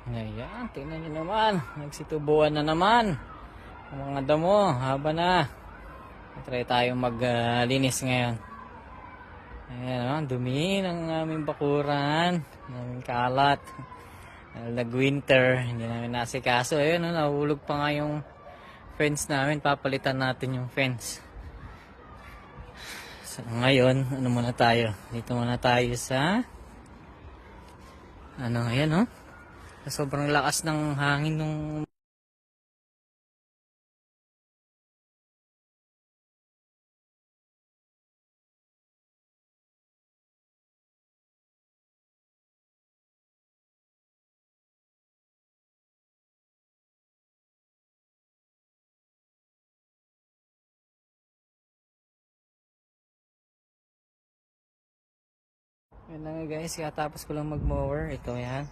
Ayan, tingnan nyo naman. Nagsitubuan na naman. Ang mga damo, haba na. Try tayong maglinis ngayon. Ayan, ang dumi ng aming bakuran. Aming kalat. Nag-winter, hindi namin nasikaso. Ayun, nahulog pa nga yung fence namin. Papalitan natin yung fence. So, ngayon, ano muna tayo? Dito muna tayo sa ayan, no? Sobrang lakas ng hangin nung yun na nga guys, katapos ko lang mag-mower. Ito yan.